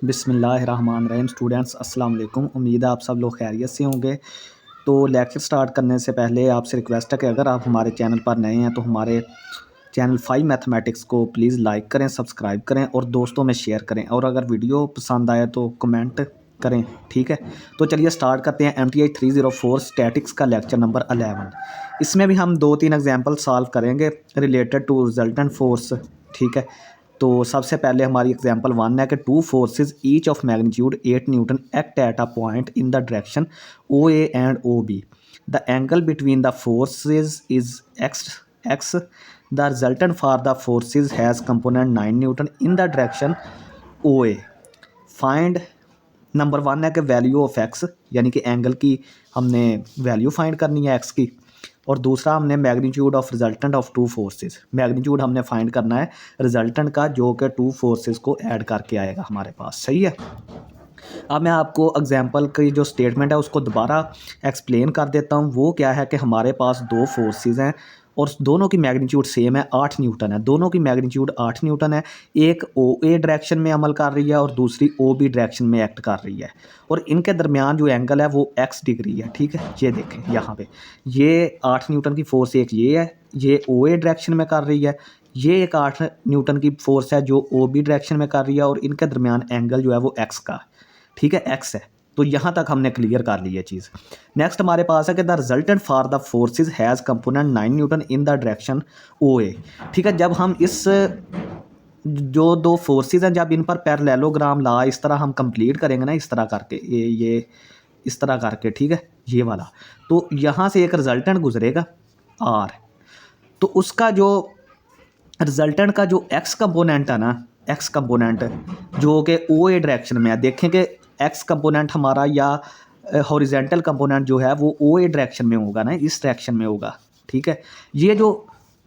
बिस्मिल्लाहिर्रहमानिर्रहीम। स्टूडेंट्स अस्सलाम वालेकुम। उम्मीद है आप सब लोग खैरियत से होंगे। तो लेक्चर स्टार्ट करने से पहले आपसे रिक्वेस्ट है कि अगर आप हमारे चैनल पर नए हैं तो हमारे चैनल 5 मैथमेटिक्स को प्लीज़ लाइक करें, सब्सक्राइब करें और दोस्तों में शेयर करें, और अगर वीडियो पसंद आए तो कमेंट करें। ठीक है, तो चलिए स्टार्ट करते हैं। MTI 304 स्टैटिक्स का लेक्चर नंबर 11। इसमें भी हम 2-3 एग्जाम्पल सॉल्व करेंगे रिलेटेड टू रिजल्टेंट फोर्स। ठीक है, तो सबसे पहले हमारी एग्जांपल 1 है कि two forces each of magnitude 8 Newton act at a point in the direction OA and OB। The angle between the forces is x। The resultant for the forces has component 9 Newton in the direction OA। Find number 1 है कि value of x, यानी कि angle की हमने value find करनी है x की, और दूसरा हमने magnitude of resultant of two forces. Magnitude हमने फाइंड करना है रिजल्टेंट का, जो कि टू फोर्सेस को ऐड करके आएगा हमारे पास। सही है, अब मैं आपको एग्जांपल की जो स्टेटमेंट है उसको दोबारा एक्सप्लेन कर देता हूँ। वो क्या है कि हमारे पास दो फोर्सेस हैं और दोनों की मैग्नीट्यूड सेम है, 8 न्यूटन है। दोनों की मैग्नीट्यूड 8 न्यूटन है। एक OA डायरेक्शन में अमल कर रही है और दूसरी OB डायरेक्शन में एक्ट कर रही है, और इनके दरमियान जो एंगल है वो x डिग्री है। ठीक है, ये देखें यहाँ पे, ये 8 न्यूटन की फोर्स एक ये है, ये OA डायरेक्शन में कर रही है। ये एक 8 न्यूटन की फोर्स है जो OB डायरेक्शन में कर रही है, और इनके दरमियान एंगल जो है वो x का, ठीक है, x है। तो यहाँ तक हमने क्लियर कर ली है चीज़। नेक्स्ट हमारे पास है कि the resultant for the forces has component 9 Newton in the direction OA। ठीक है, जब हम इस जो दो फोर्सेस हैं, जब इन पर पैरेललोग्राम ला इस तरह हम कंप्लीट करेंगे ना, इस तरह करके, ये इस तरह करके, ठीक है, ये वाला, तो यहाँ से एक रिजल्टेंट गुजरेगा R। तो उसका जो रिजल्टेंट का जो x कंपोनेंट है ना, x कंपोनेंट जो कि OA डायरेक्शन में है, देखें कि x कंपोनेंट हमारा या हॉरिजेंटल कंपोनेंट जो है वो OA डायरेक्शन में होगा ना, इस डायरेक्शन में होगा। ठीक है, ये जो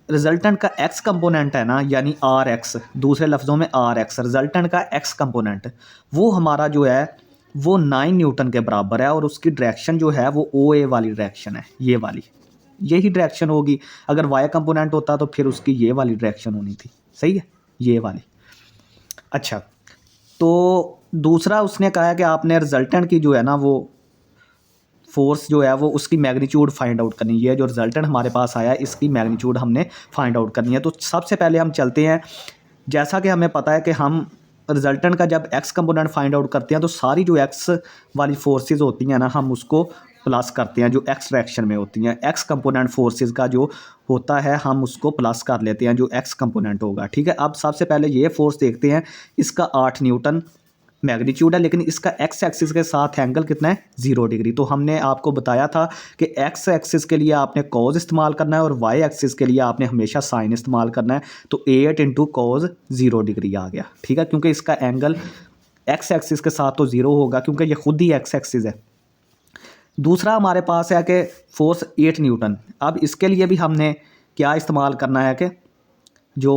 रिजल्टेंट का x कंपोनेंट है ना, यानी RX, दूसरे लफ्ज़ों में RX रिजल्टेंट का x कंपोनेंट, वो हमारा जो है वो 9 न्यूटन के बराबर है, और उसकी डायरेक्शन जो है वो OA वाली डायरेक्शन है, ये वाली, यही डायरेक्शन होगी। अगर y कंपोनेंट होता तो फिर उसकी ये वाली डायरेक्शन होनी थी। सही है, ये वाली। अच्छा, तो दूसरा उसने कहा है कि आपने रिजल्टेंट की जो है ना वो फोर्स जो है वो उसकी मैग्नीट्यूड फाइंड आउट करनी है। जो रिजल्टेंट हमारे पास आया इसकी मैग्नीट्यूड हमने फाइंड आउट करनी है। तो सबसे पहले हम चलते हैं, जैसा कि हमें पता है कि हम रिजल्टेंट का जब x कंपोनेंट फाइंड आउट करते हैं तो सारी जो x वाली फोर्सेस होती हैं ना, हम उसको प्लस करते हैं जो x डायरेक्शन में होती हैं। x कंपोनेंट फोर्सेस का जो होता है हम उसको प्लस कर लेते हैं, जो x कंपोनेंट होगा। ठीक है, अब सबसे पहले ये फोर्स देखते हैं। इसका 8 न्यूटन मैग्नीट्यूड है, लेकिन इसका x एक्सिस के साथ एंगल कितना है, 0 डिग्री। तो हमने आपको बताया था कि x एक्सिस के लिए आपने कॉज इस्तेमाल करना है और y एक्सिस के लिए आपने हमेशा साइन इस्तेमाल करना है। तो 8 इंटू कॉज 0 डिग्री आ गया। ठीक है, क्योंकि इसका एंगल x एक्सिस के साथ तो 0 होगा, क्योंकि ये खुद ही x एक्सिस है। दूसरा हमारे पास है कि फोर्स 8 न्यूटन। अब इसके लिए भी हमने क्या इस्तेमाल करना है कि जो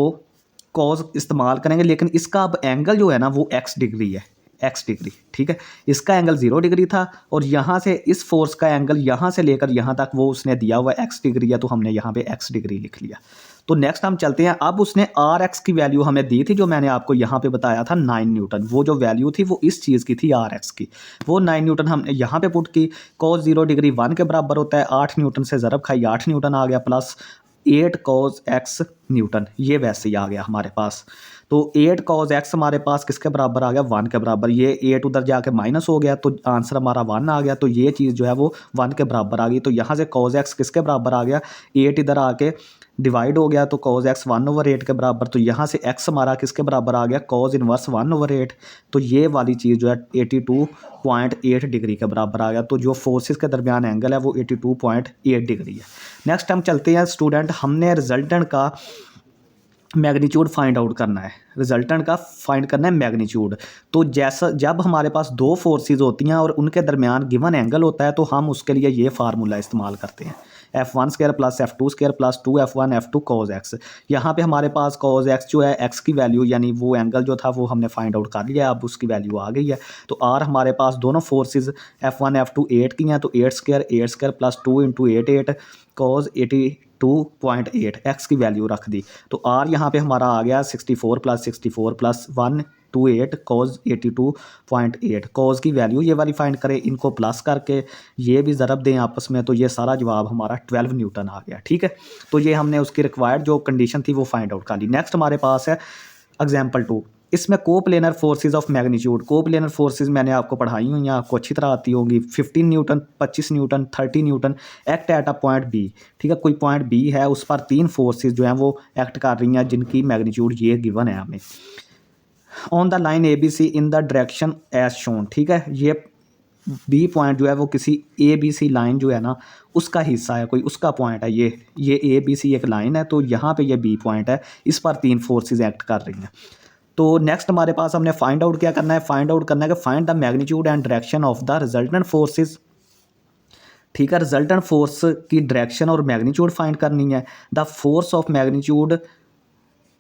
कॉज इस्तेमाल करेंगे, लेकिन इसका अब एंगल जो है ना वो x डिग्री है, x डिग्री। ठीक है, इसका एंगल 0 डिग्री था, और यहाँ से इस फोर्स का एंगल यहाँ से लेकर यहाँ तक वो उसने दिया हुआ x डिग्री है, तो हमने यहाँ पे x डिग्री लिख लिया। तो नेक्स्ट हम चलते हैं। अब उसने RX की वैल्यू हमें दी थी, जो मैंने आपको यहाँ पे बताया था 9 न्यूटन। वो जो वैल्यू थी वो इस चीज़ की थी, RX की, वो 9 न्यूटन हमने यहाँ पे पुट की। कॉस 0 डिग्री 1 के बराबर होता है, 8 न्यूटन से ज़रब खाई 8 न्यूटन आ गया, प्लस 8 कॉस x न्यूटन, ये वैसे ही आ गया हमारे पास। तो 8 कॉस x हमारे पास किसके बराबर आ गया, 1 के बराबर। ये 8 उधर जाके माइनस हो गया, तो आंसर हमारा 1 आ गया। तो ये चीज़ जो है वो 1 के बराबर आ गई। तो यहाँ से कॉस x किसके बराबर आ गया, 8 इधर आके डिवाइड हो गया, तो कॉस x 1/8 के बराबर। तो यहाँ से x हमारा किसके बराबर आ गया, कॉस इनवर्स 1/8। तो ये वाली चीज़ जो है 82.8 डिग्री के बराबर आ गया। तो जो फोर्सेस के दरमियान एंगल है वो 82.8 डिग्री है। नेक्स्ट हम चलते हैं स्टूडेंट, हमने रिजल्टेंट का मैग्नीट्यूड फाइंड आउट करना है। रिजल्टेंट का फाइंड करना है मैग्नीट्यूड। तो जैसा जब हमारे पास दो फोर्सेस होती हैं और उनके दरमियान गिवन एंगल होता है, तो हम उसके लिए ये फार्मूला इस्तेमाल करते हैं, f1² plus f2² plus 2f1 f2 cause x। यहाँ पे हमारे पास कॉज x जो है, x की वैल्यू यानी वो एंगल जो था वो हमने फाइंड आउट कर लिया, अब उसकी वैल्यू आ गई है। तो r हमारे पास दोनों फोर्सेस f1 f2 8 की हैं, तो 8² प्लस 2 इंटू 8 8 कॉज 82.8 एक्स की वैल्यू रख दी। तो आर यहाँ पे हमारा आ गया 64 + 128 कॉज 82.8। कॉज की वैल्यू ये वाली फाइंड करें, इनको प्लस करके ये भी ज़रब दें आपस में, तो ये सारा जवाब हमारा 12 न्यूटन आ गया। ठीक है, तो ये हमने उसकी रिक्वायर्ड जो कंडीशन थी वो फाइंड आउट कर ली। नेक्स्ट हमारे पास है एग्जाम्पल 2। इसमें coplanar forces of magnitude, coplanar forces मैंने आपको पढ़ाई हुई हैं, आपको अच्छी तरह आती होंगी। 15 newton, 25 newton, 30 newton act at a point B. ठीक है, कोई पॉइंट बी है, उस पर 3 फोर्सेज जो हैं वो एक्ट कर रही हैं, जिनकी मैग्नीट्यूड ये गिवन है हमें। On the line A B C in the direction as shown. ठीक है, ये बी पॉइंट जो है वो किसी ए बी सी लाइन जो है ना उसका हिस्सा है, कोई उसका पॉइंट है। ये ए बी सी एक लाइन है, तो यहाँ पे ये बी पॉइंट है, इस पर 3 फोर्सेज एक्ट कर रही हैं। तो नेक्स्ट हमारे पास हमने फाइंड आउट क्या करना है, फाइंड आउट करना है कि find the magnitude and direction of the resultant forces. ठीक है, रिजल्टेंट फोर्स की डायरेक्शन और मैग्नीट्यूड फाइंड करनी है। The force of magnitude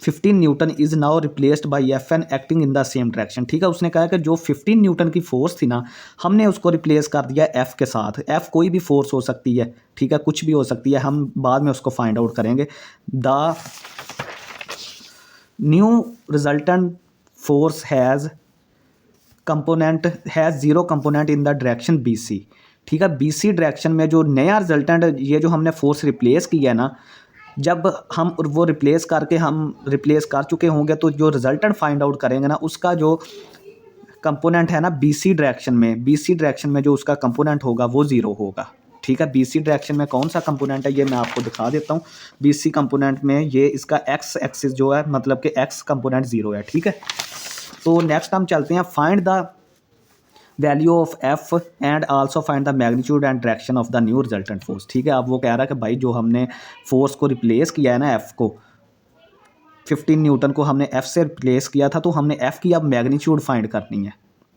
15 Newton is now replaced by F an acting in the same direction. ठीक है, उसने कहा कि जो 15 न्यूटन की फोर्स थी ना, हमने उसको रिप्लेस कर दिया एफ के साथ। एफ कोई भी फोर्स हो सकती है, ठीक है, कुछ भी हो सकती है, हम बाद में उसको फाइंड आउट करेंगे। The new resultant force has zero component in the direction B C. ठीक है, बी सी डायरेक्शन में जो नया रिजल्टेंट, ये जो हमने फोर्स रिप्लेस किया है ना, जब हम वो रिप्लेस कर चुके होंगे, तो जो रिजल्टेंट फाइंड आउट करेंगे ना, उसका जो कंपोनेंट है ना बीसी डायरेक्शन में जो उसका कंपोनेंट होगा वो ज़ीरो होगा। ठीक है, बीसी डायरेक्शन में कौन सा कंपोनेंट है ये मैं आपको दिखा देता हूँ। बीसी कंपोनेंट में ये इसका एक्स एक्सिस जो है, मतलब कि एक्स कंपोनेंट 0 है। ठीक है, तो नेक्स्ट हम चलते हैं, find the value of F and also find the magnitude and direction of the new resultant force. ठीक है, अब वो कह रहा है कि भाई जो हमने फोर्स को रिप्लेस किया है ना, एफ को 15 न्यूटन को हमने एफ से रिप्लेस किया था, तो हमने एफ की अब मैग्नीट्यूड फाइंड करनी है।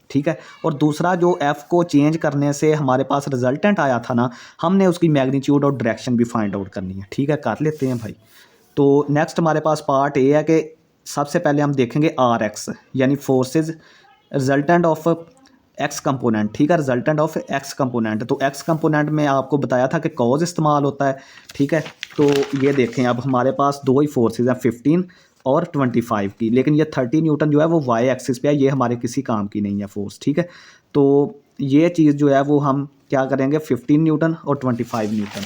ठीक है, और दूसरा जो एफ को चेंज करने से हमारे पास रिजल्टेंट आया था ना, हमने उसकी मैग्नीट्यूड और डायरेक्शन भी फाइंड आउट करनी है। ठीक है, कर लेते हैं भाई। तो नेक्स्ट हमारे पास पार्ट ए है कि सबसे पहले हम देखेंगे आर एक्स, यानी forces resultant of x component. ठीक है, रिजल्टेंट ऑफ एक्स कंपोनेंट। तो एक्स कंपोनेंट में आपको बताया था कि कॉज इस्तेमाल होता है। ठीक है, तो ये देखें, अब हमारे पास 2 ही फोर्सेज हैं, 15 और 25 की, लेकिन ये 30 न्यूटन जो है वो वाई एक्सिस पे है, ये हमारे किसी काम की नहीं है फोर्स। ठीक है, तो ये चीज़ जो है वो हम क्या करेंगे, 15 न्यूटन और 25 न्यूटन,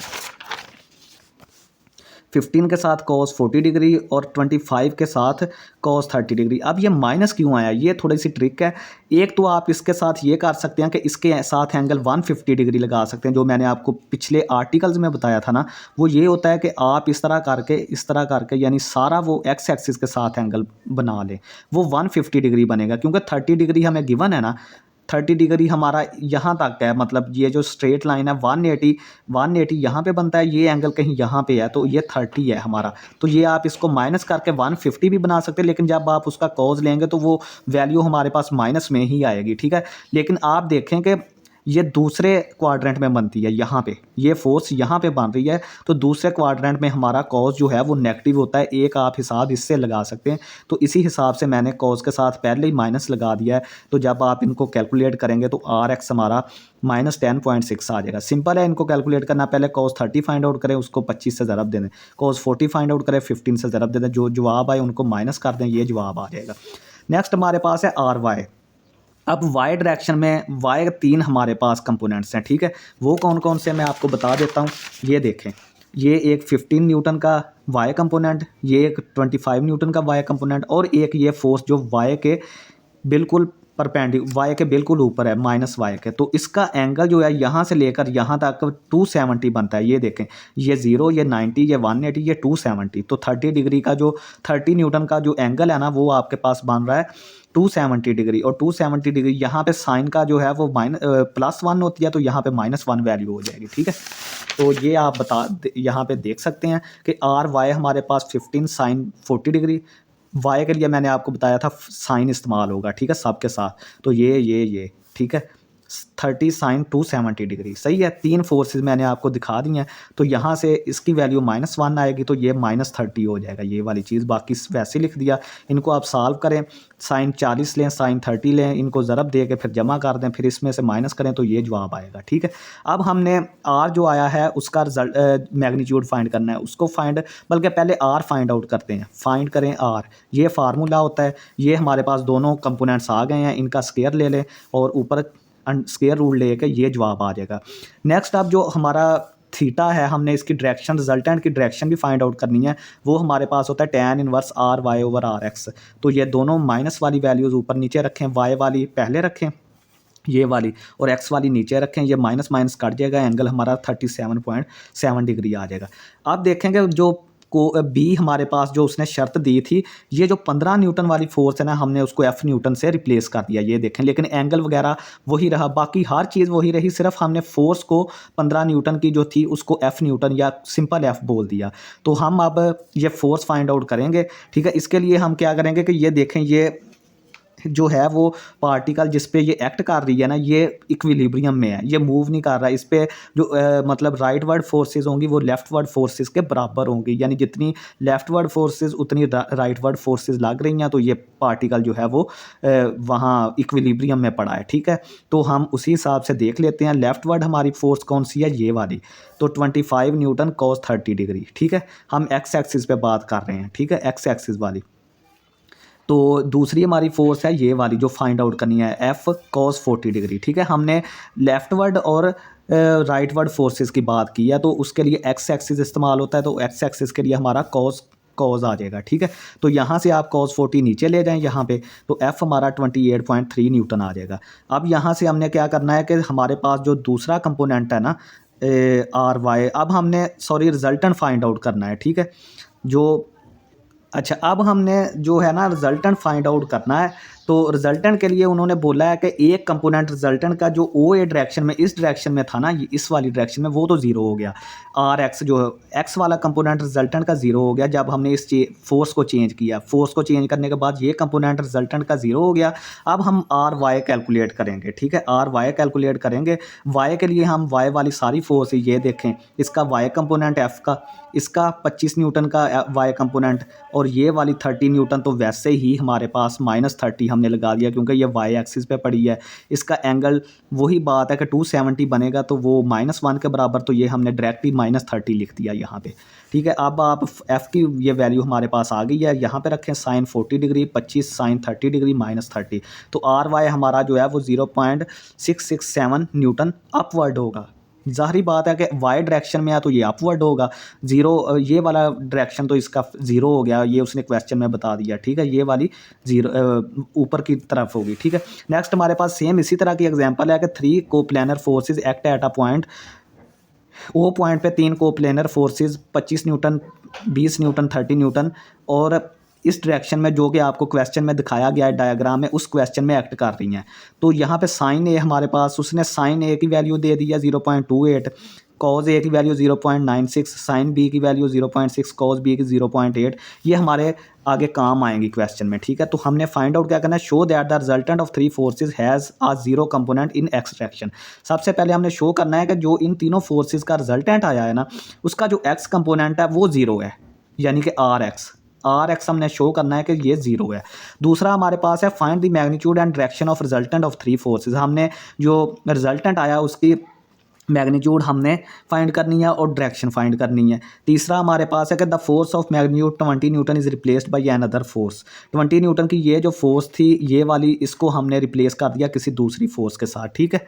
15 के साथ cos 40 डिग्री और 25 के साथ cos 30 डिग्री। अब ये माइनस क्यों आया, ये थोड़ी सी ट्रिक है। एक तो आप इसके साथ ये कर सकते हैं कि इसके साथ एंगल 150 डिग्री लगा सकते हैं, जो मैंने आपको पिछले आर्टिकल्स में बताया था ना, वो ये होता है कि आप इस तरह करके यानी सारा वो एक्स एक्सिस के साथ एंगल बना लें, वो 150 डिग्री बनेगा, क्योंकि 30 डिग्री हमें गिवन है ना, 30 डिग्री हमारा यहाँ तक है, मतलब ये जो स्ट्रेट लाइन है 180 यहाँ पे बनता है, ये एंगल कहीं यहाँ पे है, तो ये 30 है हमारा। तो ये आप इसको माइनस करके 150 भी बना सकते हैं, लेकिन जब आप उसका कॉज लेंगे तो वो वैल्यू हमारे पास माइनस में ही आएगी। ठीक है, लेकिन आप देखें कि ये दूसरे क्वाड्रेंट में बनती है, यहाँ पे ये फोर्स यहाँ पे बन रही है, तो दूसरे क्वाड्रेंट में हमारा कॉज जो है वो नेगेटिव होता है। एक आप हिसाब इससे लगा सकते हैं, तो इसी हिसाब से मैंने कॉज के साथ पहले ही माइनस लगा दिया है। तो जब आप इनको कैलकुलेट करेंगे तो आर एक्स हमारा -10.6 आ जाएगा। सिंपल है इनको कैलकुलेट करना, पहले cos 30 फाइंड आउट करें, उसको 25 से ज़रब दे दें, cos 40 फाइंड आउट करें, 15 से ज़रब दे दें, जो जवाब आए उनको माइनस कर दें, ये जवाब आ जाएगा। नेक्स्ट हमारे पास है आर वाई। अब वाई डायरेक्शन में वाई 3 हमारे पास कंपोनेंट्स हैं। ठीक है, वो कौन कौन से मैं आपको बता देता हूँ। ये देखें, ये एक 15 न्यूटन का वाई कंपोनेंट, ये एक 25 न्यूटन का वाई कंपोनेंट, और एक ये फोर्स जो वाई के बिल्कुल वाई के बिल्कुल ऊपर है, माइनस वाई के। तो इसका एंगल जो है यहाँ से लेकर यहाँ तक 270 बनता है। ये देखें, ये 0, ये 90, ये 180, ये 270। तो 30 डिग्री का जो 30 न्यूटन का जो एंगल है ना, वो आपके पास बन रहा है 270 डिग्री। और 270 डिग्री यहाँ पे साइन का जो है वो +1 होती है, तो यहाँ पे -1 वैल्यू हो जाएगी। ठीक है, तो ये आप यहाँ पे देख सकते हैं कि आर वाई हमारे पास 15 साइन 40 डिग्री, वाई के लिए मैंने आपको बताया था साइन इस्तेमाल होगा। ठीक है, सबके साथ, तो ये ठीक है, 30 साइन 270 डिग्री। सही है, 3 फोर्सेस मैंने आपको दिखा दी हैं। तो यहाँ से इसकी वैल्यू -1 आएगी तो ये -30 हो जाएगा ये वाली चीज़। बाकी वैसे लिख दिया। इनको आप सॉल्व करें, साइन 40 लें, साइन 30 लें, इनको ज़रब दे के फिर जमा कर दें, फिर इसमें से माइनस करें तो ये जवाब आएगा। ठीक है, अब हमने आर जो आया है उसका रिजल्ट मैग्नीट्यूड फाइंड करना है। उसको फाइंड, बल्कि पहले आर फाइंड आउट करते हैं। फाइंड करें आर, ये फार्मूला होता है। ये हमारे पास दोनों कंपोनेंट्स आ गए हैं, इनका स्क्वायर ले लें और ऊपर स्क्वायर रूट लेके ये जवाब आ जाएगा। नेक्स्ट अब जो हमारा थीटा है, हमने इसकी डायरेक्शन, रिजल्टेंट की डायरेक्शन भी फाइंड आउट करनी है। वो हमारे पास होता है tan inverse R Y over R X. तो ये दोनों माइनस वाली वैल्यूज़ ऊपर नीचे रखें, वाई वाली पहले रखें ये वाली, और एक्स वाली नीचे रखें। ये माइनस माइनस कट जाएगा, एंगल हमारा 37.7 डिग्री आ जाएगा। अब देखेंगे जो को बी हमारे पास जो उसने शर्त दी थी, ये जो 15 न्यूटन वाली फोर्स है ना, हमने उसको एफ न्यूटन से रिप्लेस कर दिया। ये देखें, लेकिन एंगल वगैरह वही रहा, बाकी हर चीज़ वही रही। सिर्फ हमने फोर्स को 15 न्यूटन की जो थी उसको एफ न्यूटन या सिंपल एफ बोल दिया। तो हम अब ये फोर्स फाइंड आउट करेंगे। ठीक है, इसके लिए हम क्या करेंगे कि ये देखें, ये जो है वो पार्टिकल जिस पे ये एक्ट कर रही है ना, ये इक्विलिब्रियम में है, ये मूव नहीं कर रहा। इस पे जो मतलब राइट वर्ड फोर्सेस होंगी वो लेफ्ट वर्ड फोर्सेस के बराबर होंगी, यानी जितनी लेफ्ट वर्ड फोर्सेस उतनी राइट वर्ड फोर्सेस लग रही हैं। तो ये पार्टिकल जो है वो वहाँ इक्विलिब्रियम में पड़ा है। ठीक है, तो हम उसी हिसाब से देख लेते हैं। लेफ्ट वर्ड हमारी फोर्स कौन सी है, ये वाली, तो 25 न्यूटन कॉस 30 डिग्री। ठीक है, हम एक्स एक्सिस पे बात कर रहे हैं। ठीक है, एक्स एक्सिस वाली। तो दूसरी हमारी फोर्स है ये वाली जो फाइंड आउट करनी है, एफ कॉस 40 डिग्री। ठीक है, हमने लेफ्ट वर्ड और राइट वर्ड फोर्सेस की बात की है, तो उसके लिए एक्स एक्सिस इस्तेमाल होता है। तो एक्स एक्सिस के लिए हमारा कॉस आ जाएगा। ठीक है, तो यहाँ से आप cos 40 नीचे ले जाएं यहाँ पे, तो f हमारा 28.3 न्यूटन आ जाएगा। अब यहाँ से हमने क्या करना है कि हमारे पास जो दूसरा कंपोनेंट है ना आर वाई, अब हमने रिजल्टेंट फाइंड आउट करना है। ठीक है, जो अच्छा, अब हमने जो है ना रिजल्टेंट फाइंड आउट करना है। तो रिजल्टेंट के लिए उन्होंने बोला है कि एक कंपोनेंट रिजल्टेंट का जो ओ ए डायरेक्शन में, इस डायरेक्शन में था ना, इस वाली डायरेक्शन में, वो तो ज़ीरो हो गया। आर एक्स जो एक्स वाला कंपोनेंट रिजल्टेंट का ज़ीरो हो गया जब हमने इस फोर्स को चेंज किया। फोर्स को चेंज करने के बाद ये कंपोनेंट रिजल्टेंट का ज़ीरो हो गया। अब हम आर वाई कैलकुलेट करेंगे। ठीक है, आर वाई कैलकुलेट करेंगे। वाई के लिए हम वाई वाली सारी फोर्स, ये देखें, इसका वाई कंपोनेंट एफ का, इसका 25 न्यूटन का वाई कंपोनेंट, और ये वाली 30 न्यूटन तो वैसे ही हमारे पास -30 हमने लगा दिया क्योंकि ये वाई एक्सिस पे पड़ी है। इसका एंगल वही बात है कि 270 बनेगा, तो वो -1 के बराबर, तो ये हमने डायरेक्टली -30 लिख दिया यहाँ पे। ठीक है, अब आप एफ़ की ये वैल्यू हमारे पास आ गई है, यहाँ पे रखें साइन 40 डिग्री, 25 साइन 30 डिग्री -30। तो आर वाई हमारा जो है वो 0.667 न्यूटन अपवर्ड होगा। ज़ाहिरी बात है कि वाई डायरेक्शन में है तो ये अपवर्ड होगा। ज़ीरो, ये वाला डायरेक्शन तो इसका ज़ीरो हो गया, ये उसने क्वेश्चन में बता दिया। ठीक है, ये वाली ज़ीरो ऊपर की तरफ होगी। ठीक है, नेक्स्ट हमारे पास सेम इसी तरह की एग्जांपल है कि 3 coplanar forces act at a point, O point पे 3 coplanar forces 25 newton, 20 newton, 30 newton, और इस डायरेक्शन में जो कि आपको क्वेश्चन में दिखाया गया है डायग्राम में, उस क्वेश्चन में एक्ट कर रही हैं। तो यहाँ पे साइन ए हमारे पास, उसने साइन ए की वैल्यू दे दी है 0.28, कॉज ए की वैल्यू 0.96, साइन बी की वैल्यू 0.6, कॉज बी की 0.8। ये हमारे आगे काम आएंगी क्वेश्चन में। ठीक है, तो हमने फाइंड आउट क्या करना है, show that the resultant of 3 forces has a zero component in x direction. सबसे पहले हमने शो करना है कि जो इन तीनों फोर्सेज का रिजल्टेंट आया है ना, उसका जो एक्स कंपोनेंट है वो ज़ीरो है, यानी कि आर एक्स हमने शो करना है कि ये ज़ीरो है। दूसरा हमारे पास है find the magnitude and direction of resultant of 3 forces. हमने जो रिजल्टेंट आया उसकी मैग्नीट्यूड हमने फाइंड करनी है और डायरेक्शन फाइंड करनी है। तीसरा हमारे पास है कि the force of magnitude 20 Newton is replaced by another force. 20 Newton की ये जो फोर्स थी ये वाली, इसको हमने रिप्लेस कर दिया किसी दूसरी फोर्स के साथ। ठीक है,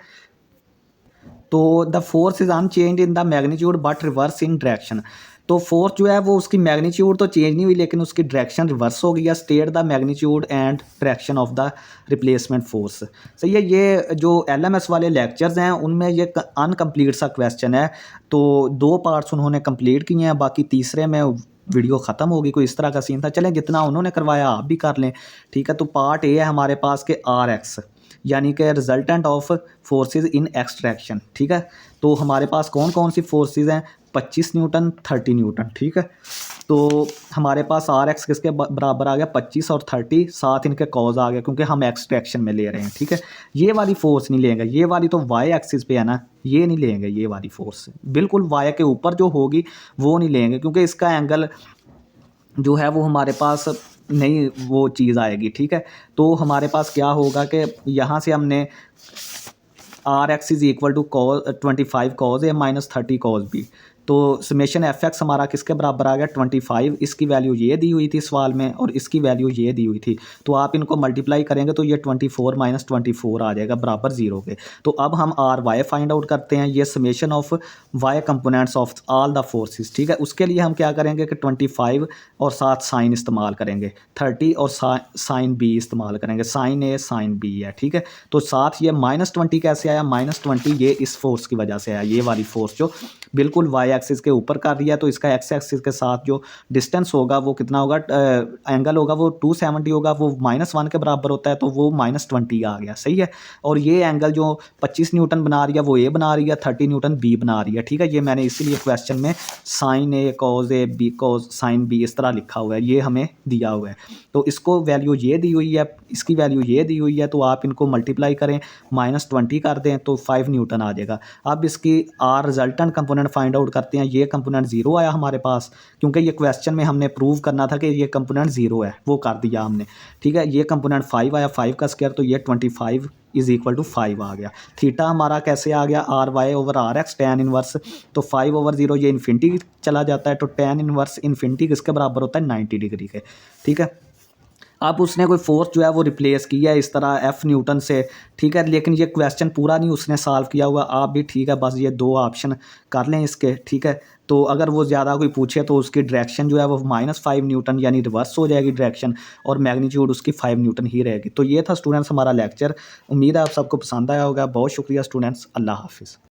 तो the force is unchange in the magnitude but reverse in direction. तो फोर्स जो है वो उसकी मैग्नीट्यूड तो चेंज नहीं हुई लेकिन उसकी डायरेक्शन रिवर्स हो गया। State the magnitude and direction of the replacement force. सही है, ये जो एलएमएस वाले लेक्चर्स हैं उनमें ये अनकम्प्लीट सा क्वेश्चन है, तो 2 पार्ट्स उन्होंने कंप्लीट किए हैं, बाकी तीसरे में वीडियो ख़त्म होगी। कोई इस तरह का सीन था। चलें, जितना उन्होंने करवाया आप भी कर लें। ठीक है, तो पार्ट ए है हमारे पास के आर एक्स, यानी कि resultant of forces in x direction. ठीक है, तो हमारे पास कौन कौन सी फोर्सेस हैं, 25 न्यूटन 30 न्यूटन, ठीक है। तो हमारे पास आर एक्स किसके बराबर आ गया 25 और 30, साथ इनके कॉज आ गया क्योंकि हम एक्स डायरेक्शन में ले रहे हैं, ठीक है। ये वाली फोर्स नहीं लेंगे, ये वाली तो वाई एक्सिस पे है ना, ये नहीं लेंगे, ये वाली फोर्स बिल्कुल वाई के ऊपर जो होगी वो नहीं लेंगे क्योंकि इसका एंगल जो है वो हमारे पास नहीं वो चीज़ आएगी, ठीक है। तो हमारे पास क्या होगा कि यहाँ से हमने R X is equal to cos 25 cos A minus 30 cos B, तो समेशन एफ एक्स हमारा किसके बराबर आ गया 25। इसकी वैल्यू ये दी हुई थी सवाल में और इसकी वैल्यू ये दी हुई थी, तो आप इनको मल्टीप्लाई करेंगे तो ये 24 माइनस 24 आ जाएगा बराबर 0 के। तो अब हम आर वाई फाइंड आउट करते हैं, ये summation of Y components of all the forces, ठीक है। उसके लिए हम क्या करेंगे कि 25 और साथ साइन इस्तेमाल करेंगे, 30 और साइन बी इस्तेमाल करेंगे, साइन ए साइन बी है, ठीक है। तो साथ ये -20 कैसे आया, -20 ये इस फोर्स की वजह से आया, ये वाली फोर्स जो बिल्कुल वाई एक्सिस के ऊपर कर दिया, तो इसका एक्स एक्सिस के साथ जो डिस्टेंस होगा वो कितना होगा, एंगल होगा वो 270 होगा, वो -1 के बराबर होता है, तो वो -20 आ गया, सही है। और ये एंगल जो 25 न्यूटन बना रही है वो ए बना रही है, 30 न्यूटन बी बना रही है, ठीक है। ये मैंने इसीलिए क्वेश्चन में sine A cos A B cos sine B इस तरह लिखा हुआ है, ये हमें दिया हुआ है। तो इसको वैल्यू ये दी हुई है, इसकी वैल्यू ये दी हुई है, तो आप इनको मल्टीप्लाई करें, -20 कर दें तो 5 न्यूटन आ जाएगा। अब इसकी are resultant component find out करते हैं, ये कंपोनेंट 0 आया हमारे पास क्योंकि ये क्वेश्चन में हमने प्रूव करना था कि ये कंपोनेंट 0 है, वो कर दिया हमने, ठीक है। ये कंपोनेंट 5 आया, 5 का स्क्वायर, तो ये 25 इज इक्वल टू 5 आ गया। थीटा हमारा कैसे आ गया, R Y over R X tan inverse, तो 5/0 ये इन्फिनिटी चला जाता है, तो टैन इनवर्स इन्फिनिटी किसके बराबर होता है 90 डिग्री के, ठीक है। अब उसने कोई फोर्स जो है वो रिप्लेस किया है इस तरह एफ न्यूटन से, ठीक है। लेकिन ये क्वेश्चन पूरा नहीं उसने सॉल्व किया हुआ, आप भी ठीक है बस ये 2 ऑप्शन कर लें इसके, ठीक है। तो अगर वो ज़्यादा कोई पूछे तो उसकी डायरेक्शन जो है वो -5 न्यूटन यानी रिवर्स हो जाएगी डायरेक्शन, और मैग्नीट्यूड उसकी 5 न्यूटन ही रहेगी। तो ये था स्टूडेंट्स हमारा लेक्चर, उम्मीद है आप सबको पसंद आया होगा। बहुत शुक्रिया स्टूडेंट्स, अल्लाह हाफिज़।